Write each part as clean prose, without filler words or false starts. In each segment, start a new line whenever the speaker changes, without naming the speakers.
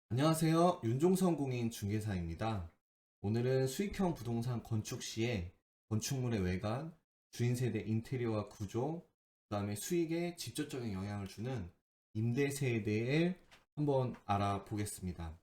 안녕하세요. 윤종선 공인 중개사입니다. 오늘은 수익형 부동산 건축 시에 건축물의 외관, 주인 세대 인테리어와 구조, 그 다음에 수익에 직접적인 영향을 주는 임대세에 대해 한번 알아보겠습니다.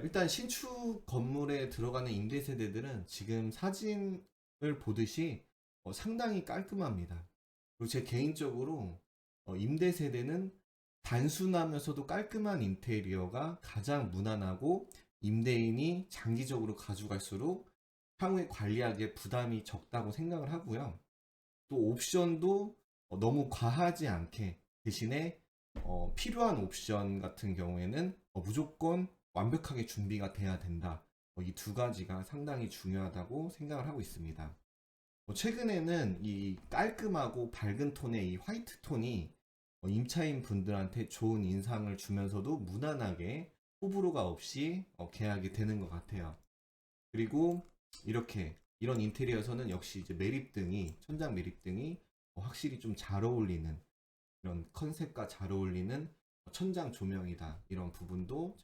일단 신축 건물에 들어가는 임대세대들은 지금 사진을 보듯이 상당히 깔끔합니다. 그리고 제 개인적으로 임대세대는 단순하면서도 깔끔한 인테리어가 가장 무난하고 임대인이 장기적으로 가져갈수록 향후에 관리하기에 부담이 적다고 생각을 하고요. 또 옵션도 너무 과하지 않게 대신에 필요한 옵션 같은 경우에는 무조건 완벽하게 준비가 돼야 된다. 이 두 가지가 상당히 중요하다고 생각을 하고 있습니다. 최근에는 이 깔끔하고 밝은 톤의 이 화이트 톤이 임차인 분들한테 좋은 인상을 주면서도 무난하게 호불호가 없이 계약이 되는 것 같아요. 그리고 이렇게 이런 인테리어에서는 역시 이제 매립등이 천장 매립등이 확실히 좀 잘 어울리는 이런 컨셉과 잘 어울리는 천장 조명이다 이런 부분도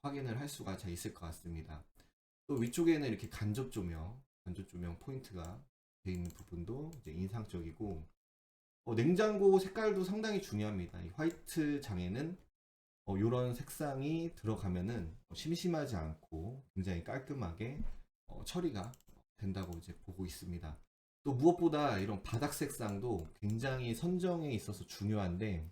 확인을 할 수가 있을 것 같습니다. 또 위쪽에는 이렇게 간접 조명 포인트가 되어 있는 부분도 이제 인상적이고 냉장고 색깔도 상당히 중요합니다. 이 화이트 장에는 이런 색상이 들어가면은 심심하지 않고 굉장히 깔끔하게 처리가 된다고 이제 보고 있습니다. 또 무엇보다 이런 바닥 색상도 굉장히 선정에 있어서 중요한데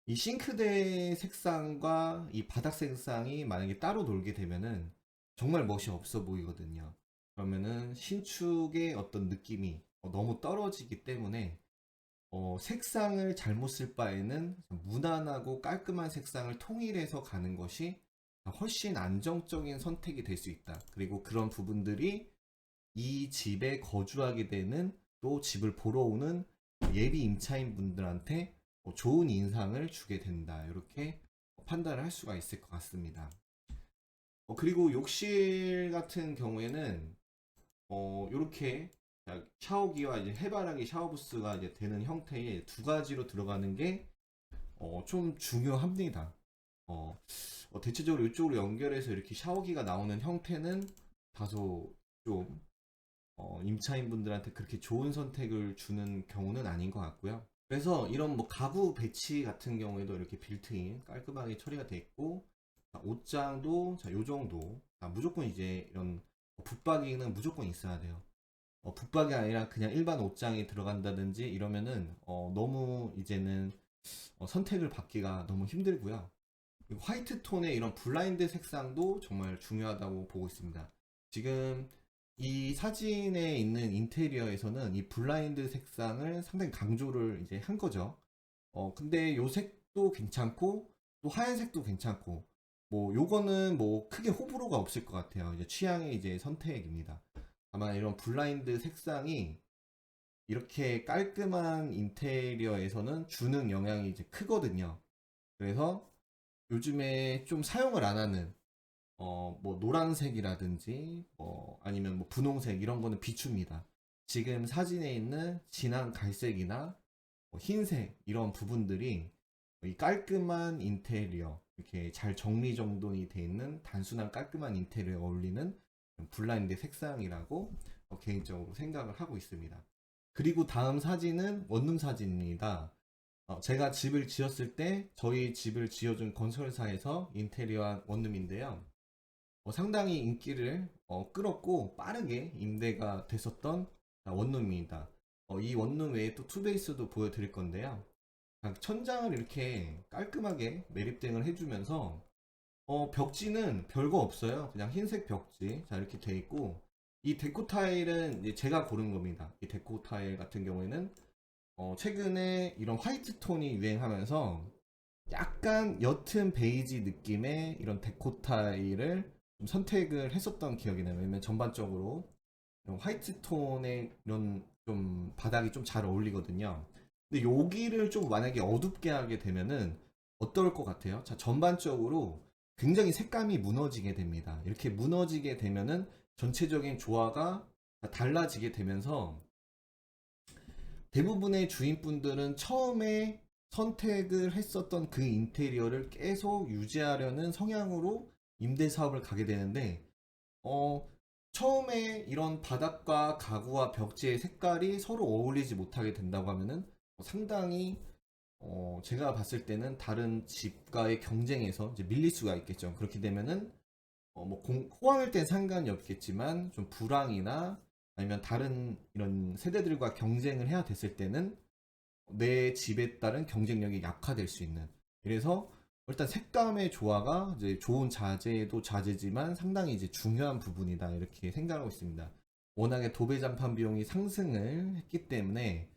이 싱크대 색상과 이 바닥 색상이 만약에 따로 놀게 되면은 정말 멋이 없어 보이거든요. 그러면은 신축의 어떤 느낌이 너무 떨어지기 때문에 색상을 잘못 쓸 바에는 무난하고 깔끔한 색상을 통일해서 가는 것이 훨씬 안정적인 선택이 될 수 있다. 그리고 그런 부분들이 이 집에 거주하게 되는 또 집을 보러 오는 예비 임차인 분들한테 좋은 인상을 주게 된다. 이렇게 판단을 할 수가 있을 것 같습니다. 그리고 욕실 같은 경우에는 이렇게 샤워기와 이제 해바라기 샤워부스가 이제 되는 형태의 두 가지로 들어가는 게 좀 중요합니다. 어, 대체적으로 이쪽으로 연결해서 이렇게 샤워기가 나오는 형태는 다소 좀 임차인분들한테 그렇게 좋은 선택을 주는 경우는 아닌 것 같고요. 그래서 이런 뭐 가구 배치 같은 경우에도 이렇게 빌트인 깔끔하게 처리가 돼 있고 옷장도 요 정도 무조건 이제 이런 붙박이는 무조건 있어야 돼요. 붙박이 아니라 그냥 일반 옷장에 들어간다든지 이러면은 너무 이제는 선택을 받기가 너무 힘들고요. 그리고 화이트 톤의 이런 블라인드 색상도 정말 중요하다고 보고 있습니다. 지금 이 사진에 있는 인테리어에서는 이 블라인드 색상을 상당히 강조를 이제 한 거죠. 근데 요 색도 괜찮고 또 하얀색도 괜찮고 뭐 요거는 뭐 크게 호불호가 없을 것 같아요. 이제 취향의 이제 선택입니다. 다만 이런 블라인드 색상이 이렇게 깔끔한 인테리어에서는 주는 영향이 이제 크거든요. 그래서 요즘에 좀 사용을 안 하는 뭐 노란색이라든지 뭐 아니면 뭐 분홍색 이런 거는 비춥니다. 지금 사진에 있는 진한 갈색이나 뭐 흰색 이런 부분들이 이 깔끔한 인테리어 이렇게 잘 정리정돈이 돼 있는 단순한 깔끔한 인테리어에 어울리는 블라인드 색상이라고 개인적으로 생각을 하고 있습니다. 그리고 다음 사진은 원룸 사진입니다. 제가 집을 지었을 때 저희 집을 지어준 건설사에서 인테리어한 원룸인데요. 상당히 인기를 끌었고 빠르게 임대가 됐었던 원룸입니다. 이 원룸 외에 또 투베이스도 보여드릴 건데요. 천장을 이렇게 깔끔하게 매립등을 해주면서 벽지는 별거 없어요. 그냥 흰색 벽지 이렇게 돼 있고 이 데코 타일은 이제 제가 고른 겁니다. 이 데코 타일 같은 경우에는 최근에 이런 화이트 톤이 유행하면서 약간 옅은 베이지 느낌의 이런 데코 타일을 좀 선택을 했었던 기억이 나요. 왜냐면 전반적으로 이런 화이트 톤의 이런 좀 바닥이 좀 잘 어울리거든요. 근데 여기를 좀 만약에 어둡게 하게 되면은 어떨 것 같아요? 자, 전반적으로 굉장히 색감이 무너지게 됩니다. 이렇게 무너지게 되면은 전체적인 조화가 달라지게 되면서 대부분의 주인분들은 처음에 선택을 했었던 그 인테리어를 계속 유지하려는 성향으로 임대 사업을 가게 되는데, 어, 처음에 이런 바닥과 가구와 벽지의 색깔이 서로 어울리지 못하게 된다고 하면은 상당히 제가 봤을 때는 다른 집과의 경쟁에서 이제 밀릴 수가 있겠죠. 그렇게 되면은 호황일 땐 상관이 없겠지만 좀 불황이나 아니면 다른 이런 세대들과 경쟁을 해야 됐을 때는 내 집에 따른 경쟁력이 약화될 수 있는. 그래서 일단 색감의 조화가 이제 좋은 자재도 자재지만 상당히 이제 중요한 부분이다 이렇게 생각하고 있습니다. 워낙에 도배장판 비용이 상승을 했기 때문에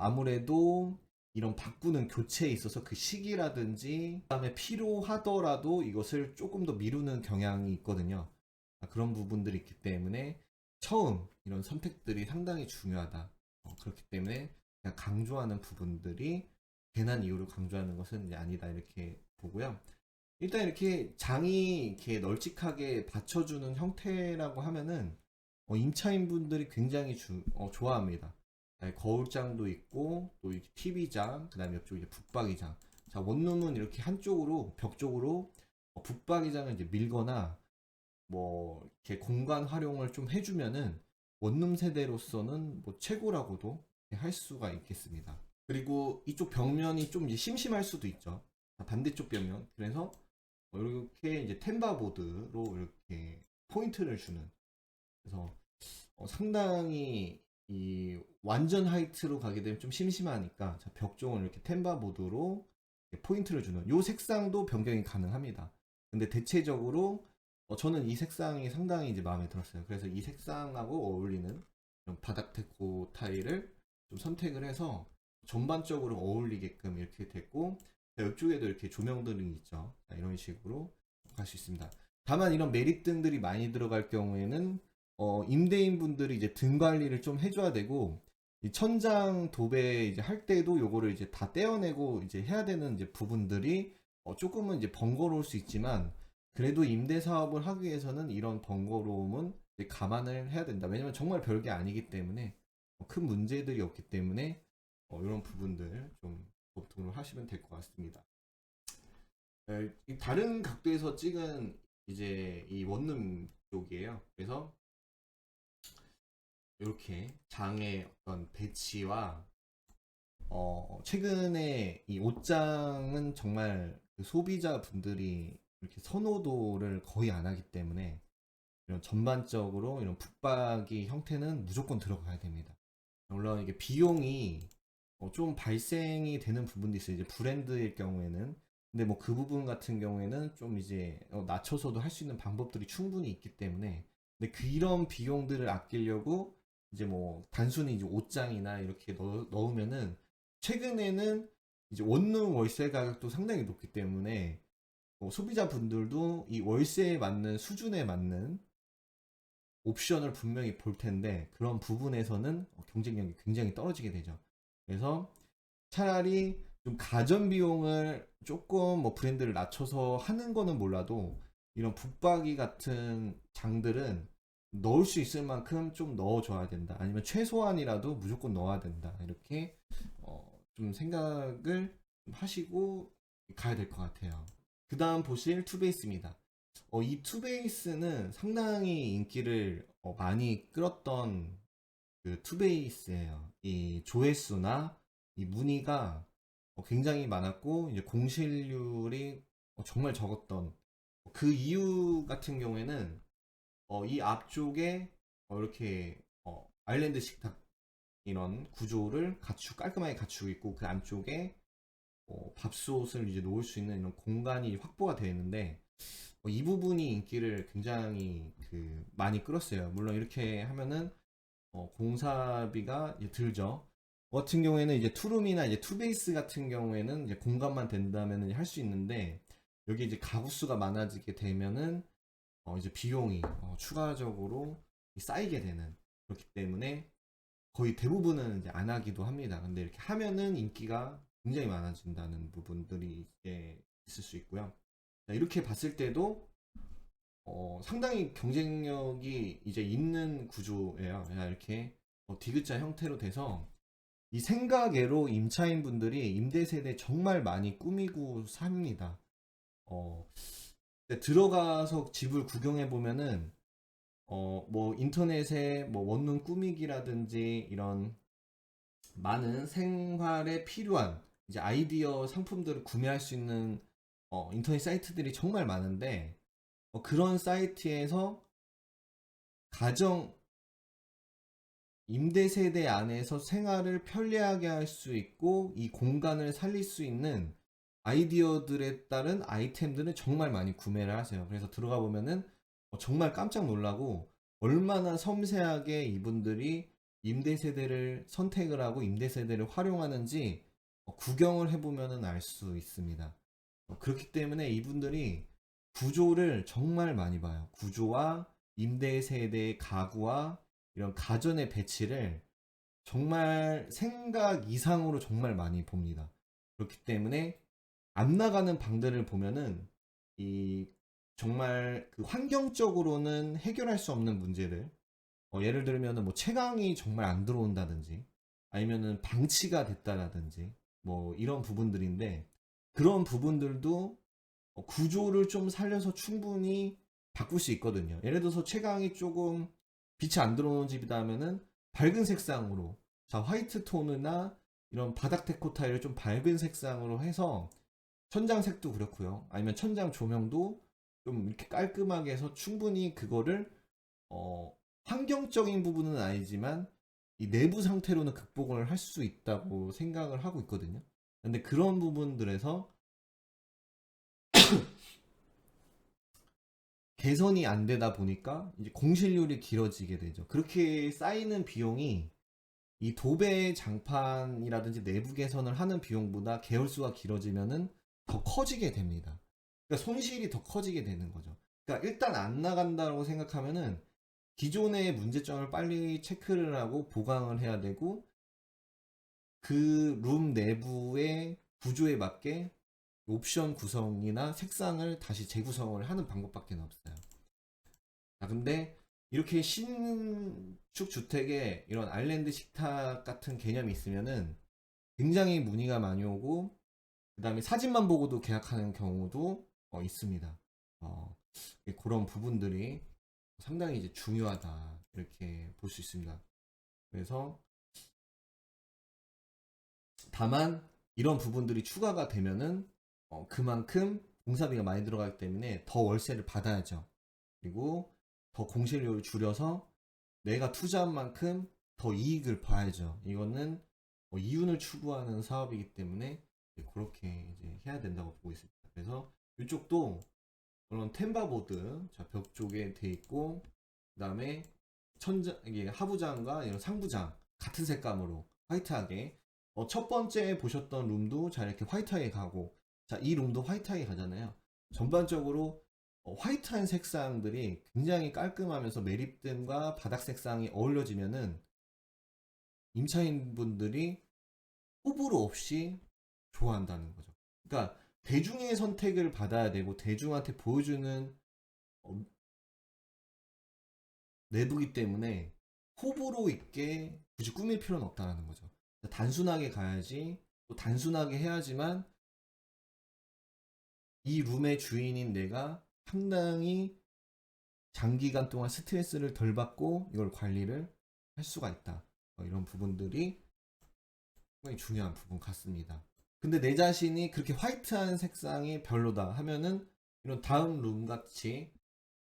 아무래도 이런 바꾸는 교체에 있어서 그 시기라든지 그다음에 필요하더라도 이것을 조금 더 미루는 경향이 있거든요. 그런 부분들이 있기 때문에 처음 이런 선택들이 상당히 중요하다. 그렇기 때문에 그냥 강조하는 부분들이 괜한 이유로 강조하는 것은 이제 아니다 이렇게 보고요. 일단 이렇게 장이 이렇게 널찍하게 받쳐주는 형태라고 하면은 임차인분들이 굉장히 좋아합니다. 거울장도 있고 또 이렇게 TV장, 그다음에 옆쪽에 이제 북박이장. 자, 원룸은 이렇게 한쪽으로 벽 쪽으로 북박이장을 이제 밀거나 뭐 이렇게 공간 활용을 좀 해주면은 원룸 세대로서는 뭐 최고라고도 할 수가 있겠습니다. 그리고 이쪽 벽면이 좀 이제 심심할 수도 있죠. 반대쪽 벽면. 그래서 이렇게 이제 템바보드로 이렇게 포인트를 주는. 그래서 상당히 이 완전 하이트로 가게 되면 좀 심심하니까 벽 쪽은 이렇게 템바보드로 포인트를 주는 요 색상도 변경이 가능합니다. 근데 대체적으로 저는 이 색상이 상당히 이제 마음에 들었어요. 그래서 이 색상하고 어울리는 바닥 데코 타일을 좀 선택을 해서 전반적으로 어울리게끔 이렇게 됐고, 옆쪽에도 이렇게 조명들이 있죠. 이런 식으로 갈 수 있습니다. 다만 이런 메리등들이 많이 들어갈 경우에는 임대인 분들이 이제 등 관리를 좀 해줘야 되고, 이 천장 도배 이제 할 때도 요거를 이제 다 떼어내고 이제 해야 되는 이제 부분들이 조금은 이제 번거로울 수 있지만, 그래도 임대 사업을 하기 위해서는 이런 번거로움은 감안을 해야 된다. 왜냐면 정말 별게 아니기 때문에 큰 문제들이 없기 때문에 이런 부분들 좀 검토를 하시면 될 것 같습니다. 다른 각도에서 찍은 이제 이 원룸 쪽이에요. 그래서 이렇게 장의 어떤 배치와 최근에 이 옷장은 정말 그 소비자분들이 이렇게 선호도를 거의 안 하기 때문에 이런 전반적으로 이런 붙박이 형태는 무조건 들어가야 됩니다. 물론 이게 비용이 좀 발생이 되는 부분도 있어요. 이제 브랜드일 경우에는. 근데 뭐 그 부분 같은 경우에는 좀 이제 낮춰서도 할 수 있는 방법들이 충분히 있기 때문에, 근데 그런 비용들을 아끼려고 이제 뭐 단순히 이제 옷장이나 이렇게 넣으면은 최근에는 이제 원룸 월세 가격도 상당히 높기 때문에 소비자분들도 이 월세에 맞는 수준에 맞는 옵션을 분명히 볼 텐데, 그런 부분에서는 경쟁력이 굉장히 떨어지게 되죠. 그래서 차라리 좀 가전 비용을 조금 뭐 브랜드를 낮춰서 하는 거는 몰라도 이런 붙박이 같은 장들은 넣을 수 있을 만큼 좀 넣어줘야 된다. 아니면 최소한이라도 무조건 넣어야 된다. 이렇게 좀 생각을 하시고 가야 될 것 같아요. 그 다음 보실 투베이스입니다. 이 투베이스는 상당히 인기를 많이 끌었던 그 투베이스예요. 이 조회수나 이 문의가 굉장히 많았고, 이제 공실률이 정말 적었던 그 이유 같은 경우에는 이 앞쪽에 이렇게 아일랜드 식탁 이런 구조를 깔끔하게 갖추고 있고, 그 안쪽에 밥솥을 이제 놓을 수 있는 이런 공간이 확보가 되어 있는데, 이 부분이 인기를 굉장히 많이 끌었어요. 물론 이렇게 하면은 공사비가 이제 들죠. 같은 경우에는 이제 투룸이나 이제 투베이스 같은 경우에는 이제 공간만 된다면 할 수 있는데, 여기 이제 가구 수가 많아지게 되면은 이제 비용이 추가적으로 쌓이게 되는, 그렇기 때문에 거의 대부분은 이제 안 하기도 합니다. 근데 이렇게 하면은 인기가 굉장히 많아진다는 부분들이 이제 있을 수 있고요. 이렇게 봤을 때도 상당히 경쟁력이 이제 있는 구조예요. 이렇게 디귿자 형태로 돼서 이 생가계로 임차인 분들이 임대 세대 정말 많이 꾸미고 삽니다. 근데 들어가서 집을 구경해 보면은 뭐 인터넷에 뭐 원룸 꾸미기라든지 이런 많은 생활에 필요한 이제 아이디어 상품들을 구매할 수 있는 인터넷 사이트들이 정말 많은데, 그런 사이트에서 가정 임대 세대 안에서 생활을 편리하게 할 수 있고 이 공간을 살릴 수 있는 아이디어들에 따른 아이템들은 정말 많이 구매를 하세요. 그래서 들어가 보면은 정말 깜짝 놀라고, 얼마나 섬세하게 이분들이 임대 세대를 선택을 하고 임대 세대를 활용하는지 구경을 해보면은 알 수 있습니다. 그렇기 때문에 이분들이 구조를 정말 많이 봐요. 구조와 임대 세대의 가구와 이런 가전의 배치를 정말 생각 이상으로 정말 많이 봅니다. 그렇기 때문에 안 나가는 방들을 보면은 이 정말 그 환경적으로는 해결할 수 없는 문제들, 예를 들면은 뭐 채광이 정말 안 들어온다든지 아니면은 방치가 됐다라든지 뭐 이런 부분들인데, 그런 부분들도 구조를 좀 살려서 충분히 바꿀 수 있거든요. 예를 들어서 채광이 조금 빛이 안 들어오는 집이다 하면은 밝은 색상으로, 자 화이트 톤이나 이런 바닥 데코 타일을 좀 밝은 색상으로 해서 천장색도 그렇고요. 아니면 천장 조명도 좀 이렇게 깔끔하게 해서 충분히 그거를 환경적인 부분은 아니지만 이 내부 상태로는 극복을 할 수 있다고 생각을 하고 있거든요. 근데 그런 부분들에서 개선이 안 되다 보니까 이제 공실률이 길어지게 되죠. 그렇게 쌓이는 비용이 이 도배 장판이라든지 내부 개선을 하는 비용보다 계열수가 길어지면은 더 커지게 됩니다. 그러니까 손실이 더 커지게 되는 거죠. 그러니까 일단 안 나간다고 생각하면은 기존의 문제점을 빨리 체크를 하고 보강을 해야 되고, 그 룸 내부의 구조에 맞게 옵션 구성이나 색상을 다시 재구성을 하는 방법밖에 없어요. 근데 이렇게 신축 주택에 이런 아일랜드 식탁 같은 개념이 있으면은 굉장히 문의가 많이 오고, 그 다음에 사진만 보고도 계약하는 경우도 있습니다. 그런 부분들이 상당히 이제 중요하다, 이렇게 볼 수 있습니다. 그래서 다만 이런 부분들이 추가가 되면은 그만큼 공사비가 많이 들어가기 때문에 더 월세를 받아야죠. 그리고 더 공실료를 줄여서 내가 투자한 만큼 더 이익을 봐야죠. 이거는 이윤을 추구하는 사업이기 때문에 그렇게 이제 해야 된다고 보고 있습니다. 그래서 이쪽도 그런 템바보드, 자, 벽 쪽에 돼 있고, 그 다음에 천장, 이게 하부장과 이런 상부장 같은 색감으로 화이트하게, 첫 번째 보셨던 룸도 자 이렇게 화이트하게 가고, 자 이 룸도 화이트하게 가잖아요. 전반적으로 화이트한 색상들이 굉장히 깔끔하면서 매립등과 바닥 색상이 어울려지면은 임차인분들이 호불호 없이 좋아한다는 거죠. 그러니까 대중의 선택을 받아야 되고 대중한테 보여주는 내부기 때문에 호불호 있게 굳이 꾸밀 필요는 없다는 거죠. 단순하게 가야지, 또 단순하게 해야지만 이 룸의 주인인 내가 상당히 장기간 동안 스트레스를 덜 받고 이걸 관리를 할 수가 있다. 이런 부분들이 상당히 중요한 부분 같습니다. 근데 내 자신이 그렇게 화이트한 색상이 별로다 하면은 이런 다음 룸 같이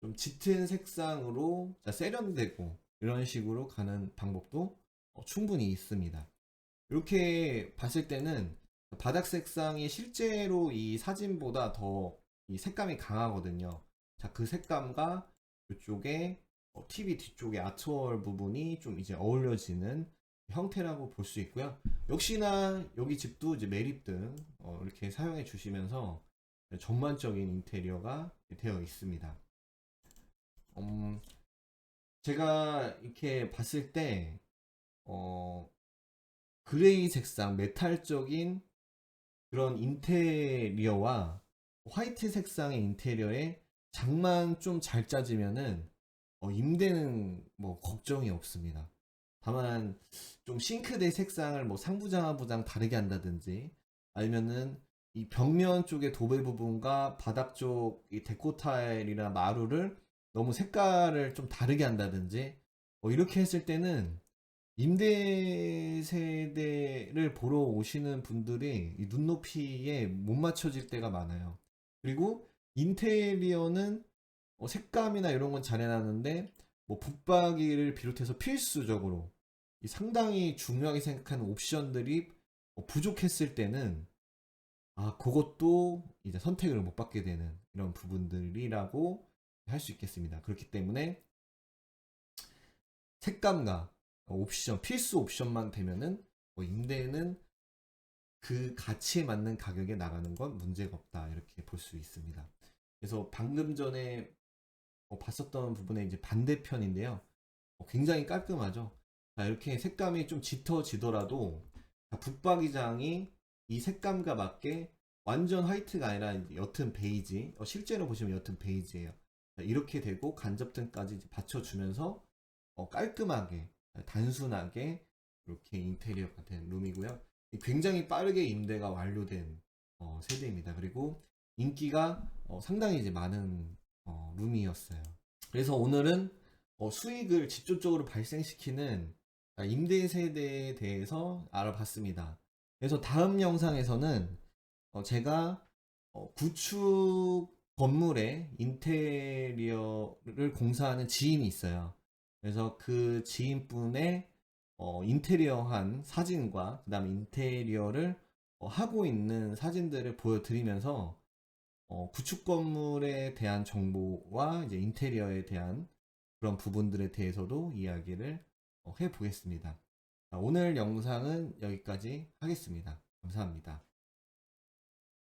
좀 짙은 색상으로 세련되고 이런 식으로 가는 방법도 충분히 있습니다. 이렇게 봤을 때는 바닥 색상이 실제로 이 사진보다 더 이 색감이 강하거든요. 자, 그 색감과 이쪽에 TV 뒤쪽에 아트월 부분이 좀 이제 어울려지는 형태라고 볼 수 있고요. 역시나 여기 집도 이제 매립등 이렇게 사용해 주시면서 전반적인 인테리어가 되어 있습니다. 제가 이렇게 봤을 때 그레이 색상, 메탈적인 그런 인테리어와 화이트 색상의 인테리어에 장만 좀 잘 짜지면은 임대는 뭐 걱정이 없습니다. 다만 좀 싱크대 색상을 뭐 상부장 하부장 다르게 한다든지, 아니면은 이 벽면 쪽의 도배 부분과 바닥 쪽 이 데코 타일이나 마루를 너무 색깔을 좀 다르게 한다든지, 이렇게 했을 때는 임대 세대를 보러 오시는 분들이 이 눈높이에 못 맞춰질 때가 많아요. 그리고 인테리어는 색감이나 이런 건 잘 해놨는데, 뭐 붙박이를 비롯해서 필수적으로 이 상당히 중요하게 생각하는 옵션들이 부족했을 때는, 그것도 이제 선택을 못 받게 되는 이런 부분들이라고 할 수 있겠습니다. 그렇기 때문에 색감과 옵션, 필수 옵션만 되면은 임대는 그 가치에 맞는 가격에 나가는 건 문제가 없다, 이렇게 볼 수 있습니다. 그래서 방금 전에 봤었던 부분의 이제 반대편인데요. 굉장히 깔끔하죠. 자, 이렇게 색감이 좀 짙어지더라도 붙박이장이 이 색감과 맞게 완전 화이트가 아니라 옅은 베이지, 실제로 보시면 옅은 베이지예요. 자, 이렇게 되고 간접등까지 이제 받쳐주면서 깔끔하게, 단순하게 이렇게 인테리어가 된 룸이고요. 굉장히 빠르게 임대가 완료된 세대입니다. 그리고 인기가 상당히 이제 많은 룸이었어요. 그래서 오늘은 수익을 직접적으로 발생시키는 임대 세대에 대해서 알아봤습니다. 그래서 다음 영상에서는 제가 구축 건물의 인테리어를 공사하는 지인이 있어요. 그래서 그 지인분의 인테리어한 사진과 그 다음에 인테리어를 하고 있는 사진들을 보여드리면서 구축 건물에 대한 정보와 이제 인테리어에 대한 그런 부분들에 대해서도 이야기를 해 보겠습니다. 오늘 영상은 여기까지 하겠습니다. 감사합니다.